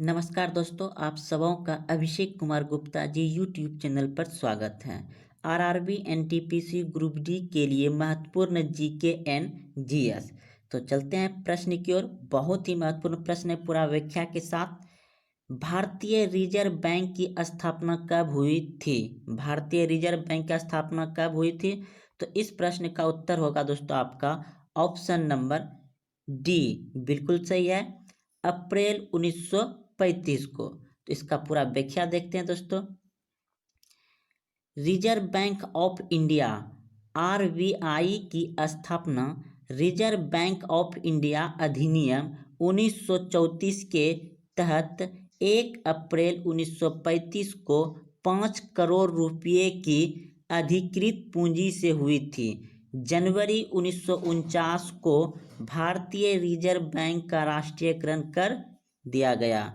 नमस्कार दोस्तों, आप सबों का अभिषेक कुमार गुप्ता जी यूट्यूब चैनल पर स्वागत है। आरआरबी एनटीपीसी ग्रुप डी के लिए महत्वपूर्ण जीके एंड जीएस। तो चलते हैं प्रश्न की ओर। बहुत ही महत्वपूर्ण प्रश्न है पूरा व्याख्या के साथ। भारतीय रिजर्व बैंक की स्थापना कब हुई थी? भारतीय रिजर्व बैंक की स्थापना कब हुई थी? तो इस प्रश्न का उत्तर होगा दोस्तों आपका ऑप्शन नंबर डी, बिल्कुल सही है, अप्रैल 1935 को। तो इसका पूरा व्याख्या देखते हैं दोस्तों। Reserve bank of India RBI की स्थापना रिजर्व बैंक ऑफ इंडिया अधिनियम 1934 के तहत 1 अप्रैल 1935 को 5 करोड़ रुपये की अधिकृत पूंजी से हुई थी। जनवरी 1949 को भारतीय रिजर्व बैंक का राष्ट्रीयकरण कर दिया गया।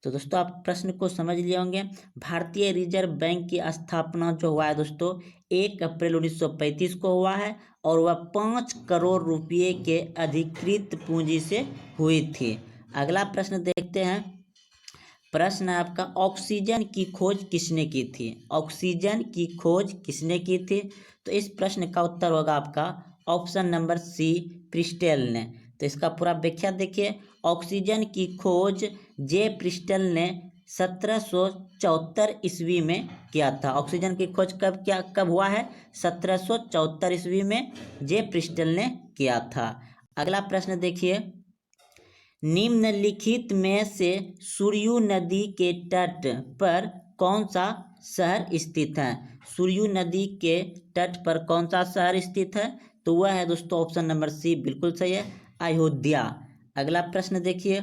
तो दोस्तों आप प्रश्न को समझ लिए होंगे। भारतीय रिजर्व बैंक की स्थापना जो हुआ है दोस्तों 1 अप्रैल 1935 को हुआ है और वह 5 करोड़ रुपये के अधिकृत पूंजी से हुई थी। अगला प्रश्न देखते हैं। प्रश्न है आपका, ऑक्सीजन की खोज किसने की थी? ऑक्सीजन की खोज किसने की थी? तो इस प्रश्न का उत्तर होगा आपका ऑप्शन नंबर सी, प्रिस्टल ने। तो इसका पूरा व्याख्या देखिए। ऑक्सीजन की खोज जे प्रिस्टल ने 1774 ईस्वी में किया था। ऑक्सीजन की खोज कब हुआ है? 1774 ईस्वी में जे प्रिस्टल ने किया था। अगला प्रश्न देखिए। निम्नलिखित में से सुरयू नदी के तट पर कौन सा शहर स्थित है? सुरयू नदी के तट पर कौन सा शहर स्थित है? तो वह है दोस्तों ऑप्शन नंबर सी, बिल्कुल सही है, अयोध्या। अगला प्रश्न देखिए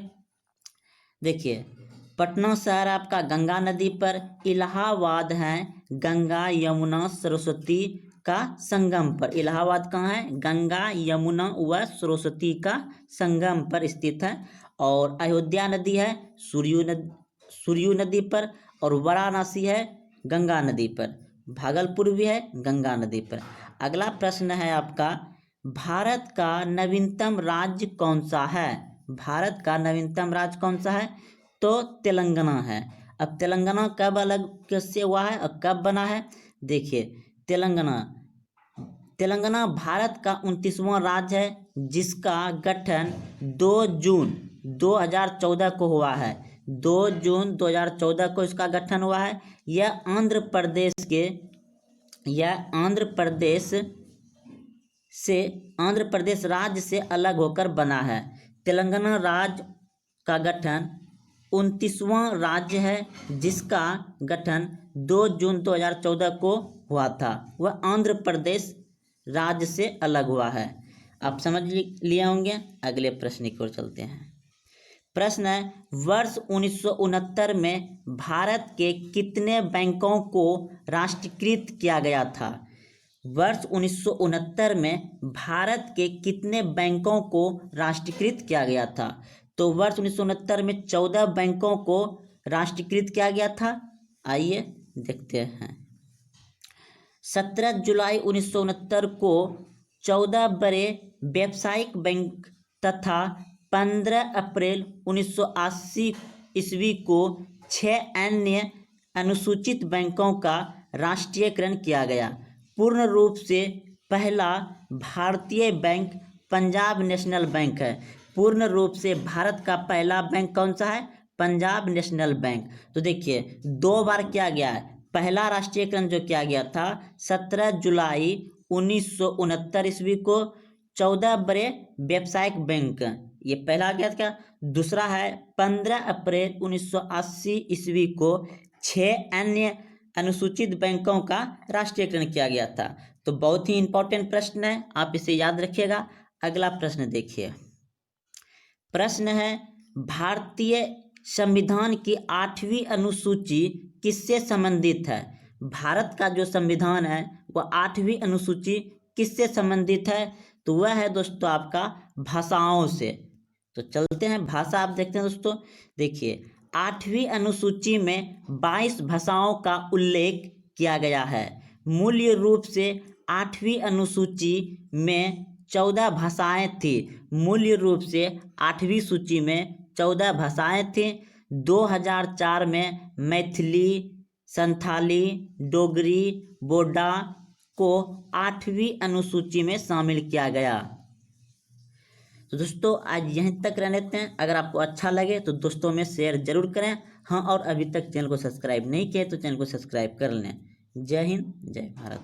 पटना शहर आपका गंगा नदी पर, इलाहाबाद है गंगा यमुना सरस्वती का संगम पर। इलाहाबाद कहाँ है? गंगा यमुना व सरस्वती का संगम पर स्थित है। और अयोध्या नदी है सुरयू नदी पर, और वाराणसी है गंगा नदी पर। भागलपुर भी है गंगा नदी पर। अगला प्रश्न है आपका, भारत का नवीनतम राज्य कौन सा है? भारत का नवीनतम राज्य कौन सा है? तो तेलंगाना है। अब तेलंगाना कब अलग कैसे हुआ है और कब बना है? देखिए तेलंगाना भारत का 29वां राज्य है जिसका गठन 2 जून 2014 को हुआ है। 2 जून 2014 को इसका गठन हुआ है। यह आंध्र प्रदेश राज्य से अलग होकर बना है। तेलंगाना राज्य का गठन 29वां राज्य है जिसका गठन 2 जून 2014 को हुआ था। वह आंध्र प्रदेश राज्य से अलग हुआ है। आप समझ लिए होंगे। अगले प्रश्न की ओर चलते हैं। प्रश्न है, वर्ष 1969 में भारत के कितने बैंकों को राष्ट्रीयकृत किया गया था? वर्ष 1969 में भारत के कितने बैंकों को राष्ट्रीयकृत किया गया था? तो वर्ष 1969 में 14 बैंकों को राष्ट्रीयकृत किया गया था। आइए देखते हैं। 17 जुलाई 1969 को 14 बड़े व्यावसायिक बैंक तथा 15 अप्रैल 1980 ईस्वी को 6 अन्य अनुसूचित बैंकों का राष्ट्रीयकरण किया गया। पूर्ण रूप से पहला भारतीय बैंक पंजाब नेशनल बैंक है। पूर्ण रूप से भारत का पहला बैंक कौन सा है? Punjab national bank. तो देखिए 2 बार किया गया है। पहला राष्ट्रीयकरण जो किया गया था 17 जुलाई 1969 ईस्वी को 14 बड़े व्यावसायिक बैंक, ये पहला गया था। दूसरा है 15 अप्रैल 1980 ईस्वी को 6 अन्य अनुसूचित बैंकों का राष्ट्रीयकरण किया गया था। तो बहुत ही इंपॉर्टेंट प्रश्न है, आप इसे याद रखिएगा। अगला प्रश्न देखिए। प्रश्न है, भारतीय संविधान की 8वीं अनुसूची किससे संबंधित है? भारत का जो संविधान है वह 8वीं अनुसूची किससे संबंधित है? तो वह है दोस्तों आपका भाषाओं से। तो चलते हैं, भाषा आप देखते हैं दोस्तों। देखिए 8वीं अनुसूची में 22 भाषाओं का उल्लेख किया गया है। मूल्य रूप से 8वीं अनुसूची में 14 भाषाएं थी। मूल्य रूप से 8वीं सूची में 14 भाषाएं थी। 2004 में मैथिली, संथाली, डोगरी, बोडा को 8वीं अनुसूची में शामिल किया गया। तो दोस्तों आज यहीं तक रह लेते हैं। अगर आपको अच्छा लगे तो दोस्तों में शेयर जरूर करें। हाँ, और अभी तक चैनल को सब्सक्राइब नहीं किया तो चैनल को सब्सक्राइब कर लें। जय हिंद, जय भारत।